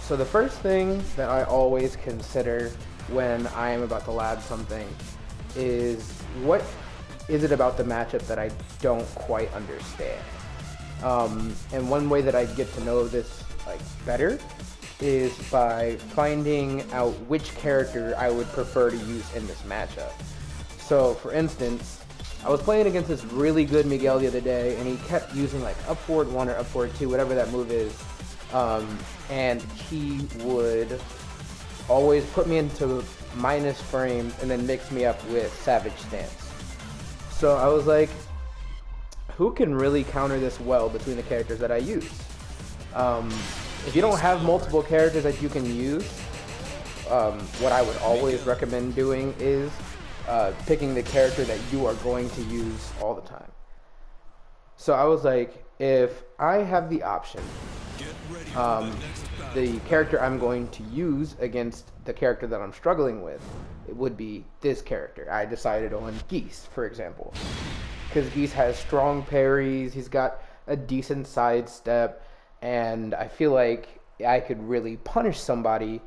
So the first thing that I always consider when I am about to lab something is what is it about the matchup that I don't quite understand. And one way that I get to know this like better is by finding out which character I would prefer to use in this matchup. So for instance, I was playing against this really good Miguel the other day, and he kept using like up forward 1 or up forward 2, whatever that move is, and he would always put me into minus frames and then mix me up with Savage Stance. So I was like, who can really counter this well between the characters that I use? If you don't have multiple characters that you can use, what I would always recommend doing is picking the character that you are going to use all the time. So I was like, if I have the option, the character I'm going to use against the character that I'm struggling with, it would be this character. I decided on Geese, for example, because Geese has strong parries, he's got a decent sidestep, and I feel like I could really punish somebody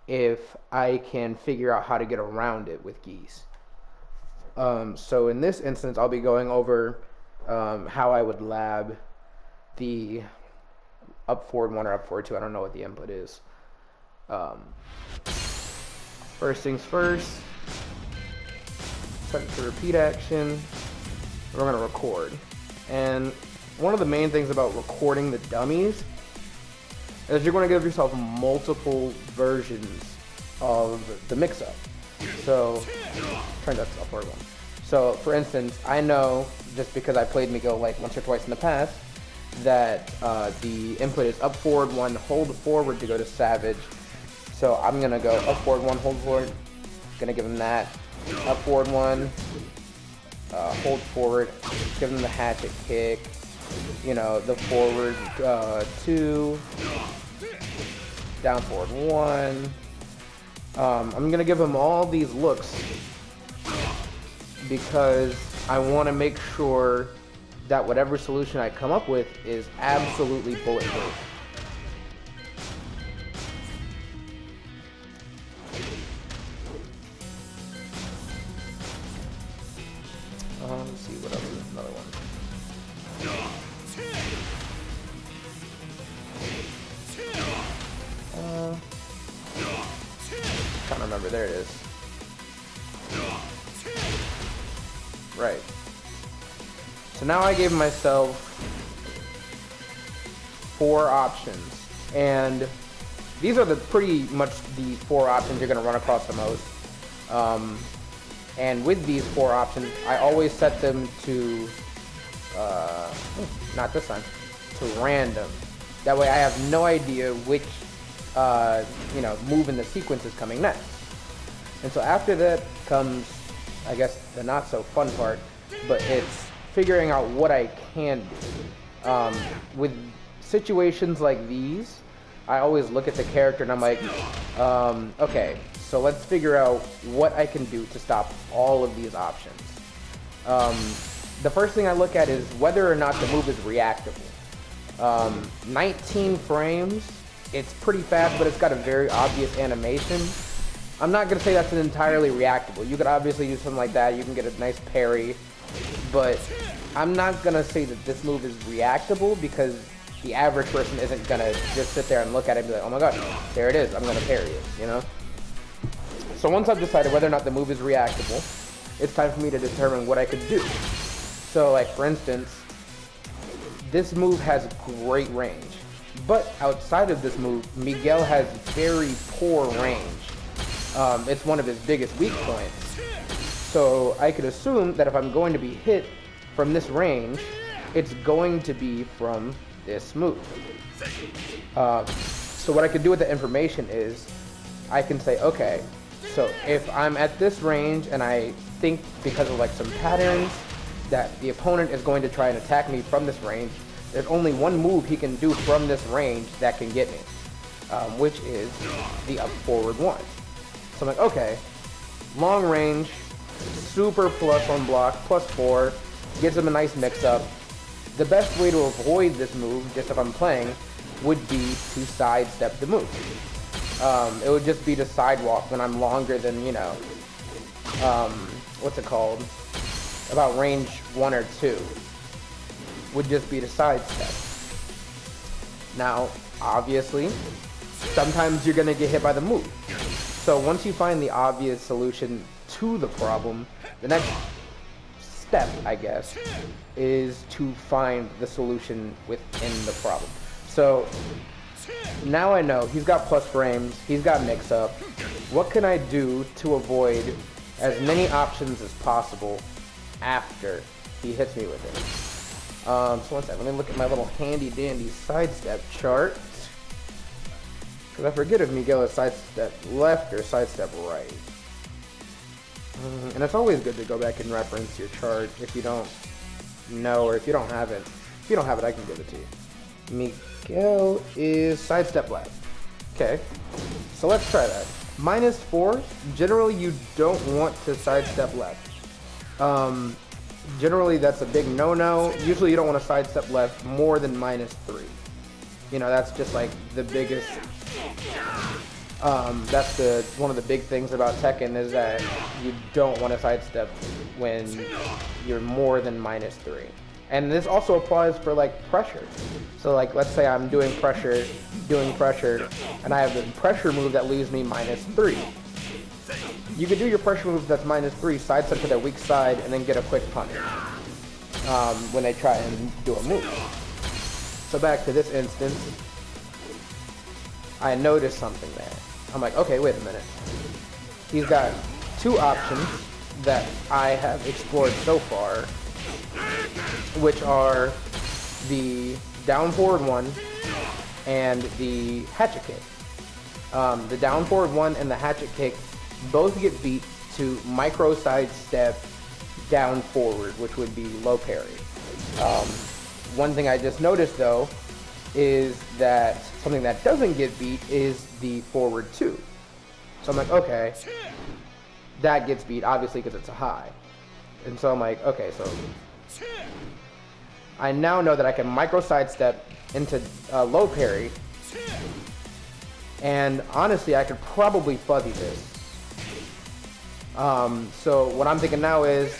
if I can figure out how to get around it with Geese. So in this instance, I'll be going over how I would lab the up forward 1 or up forward 2. I don't know what the input is. First things first, set it to repeat action. We're going to record. And one of the main things about recording the dummies is you're going to give yourself multiple versions of the mix-up. So, turn that to up forward 1. So, for instance, I know, just because I played Miguel like once or twice in the past, that the input is up forward 1, hold forward to go to Savage. So I'm going to go up forward 1, hold forward. Going to give him that. Up forward 1, hold forward, give him the hatchet kick, you know, the forward 2, down forward 1. I'm going to give him all these looks because I want to make sure that whatever solution I come up with is absolutely bulletproof. Let's see, what else is another one? Can't remember, there it is. Right. So now I gave myself 4 options, and these are pretty much the 4 options you're going to run across the most. And with these 4 options, I always set them to, not this time, to random. That way I have no idea which, move in the sequence is coming next. And so after that comes, I guess, the not so fun part, but it's figuring out what I can do. With situations like these, I always look at the character and I'm like, okay, so let's figure out what I can do to stop all of these options. The first thing I look at is whether or not the move is reactable. 19 frames, it's pretty fast, but it's got a very obvious animation. I'm not going to say that's entirely reactable. You could obviously do something like that, you can get a nice parry, but I'm not going to say that this move is reactable because the average person isn't going to just sit there and look at it and be like, oh my god, there it is, I'm going to parry it, you know? So once I've decided whether or not the move is reactable, it's time for me to determine what I could do. So like for instance, this move has great range, but outside of this move, Miguel has very poor range. It's one of his biggest weak points. So I could assume that if I'm going to be hit from this range, it's going to be from this move. So what I could do with the information is, I can say, okay, so if I'm at this range and I think because of like some patterns that the opponent is going to try and attack me from this range, there's only one move he can do from this range that can get me, which is the up forward 1. So I'm like, okay, long range, super plus on block, +4, gives him a nice mix-up. The best way to avoid this move, just if I'm playing, would be to sidestep the move. It would just be to sidewalk when I'm longer than, you know, what's it called? About range 1 or 2. Would just be to sidestep. Now, obviously, sometimes you're gonna get hit by the move. So once you find the obvious solution to the problem, the next step, I guess, is to find the solution within the problem. So now I know he's got plus frames, he's got mix-up. What can I do to avoid as many options as possible after he hits me with it? So one second, let me look at my little handy-dandy sidestep chart. Because I forget if Miguel is sidestep left or sidestep right. And it's always good to go back and reference your chart if you don't know, or if you don't have it. If you don't have it, I can give it to you. Miguel is sidestep left. Okay, so let's try that. -4, generally you don't want to sidestep left. Generally that's a big no-no. Usually you don't want to sidestep left more than -3. You know, that's just like the biggest, that's one of the big things about Tekken, is that you don't want to sidestep when you're more than -3. And this also applies for like pressure. So like, let's say I'm doing pressure, and I have the pressure move that leaves me -3. You could do your pressure move that's -3, sidestep to their weak side, and then get a quick punish when they try and do a move. So back to this instance, I noticed something there. I'm like, okay, wait a minute. He's got 2 options that I have explored so far, which are the down forward one and the hatchet kick. The down forward one and the hatchet kick both get beat to micro sidestep down forward, which would be low parry. One thing I just noticed though is that something that doesn't get beat is the forward 2. So I'm like, okay, that gets beat obviously because it's a high. And so I'm like, okay, so I now know that I can micro sidestep into low parry, and honestly I could probably fuzzy this. So what I'm thinking now is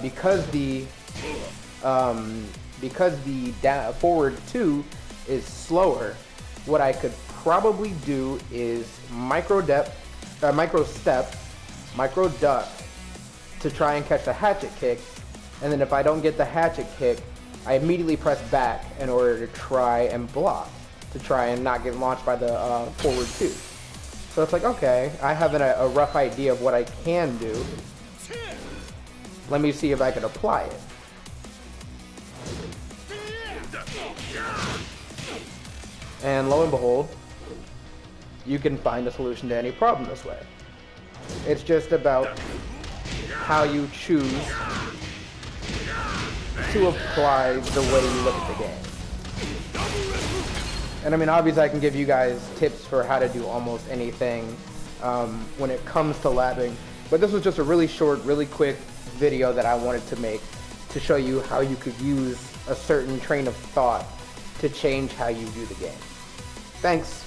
because the forward 2 is slower, what I could probably do is micro step, micro duck to try and catch the hatchet kick, and then if I don't get the hatchet kick, I immediately press back in order to try and block, to try and not get launched by the forward 2. So it's like, okay, I have a rough idea of what I can do. Let me see if I can apply it. And lo and behold, you can find a solution to any problem this way. It's just about how you choose to apply the way you look at the game. And I mean, obviously I can give you guys tips for how to do almost anything when it comes to labbing, but this was just a really short, really quick video that I wanted to make to show you how you could use a certain train of thought to change how you do the game. Thanks.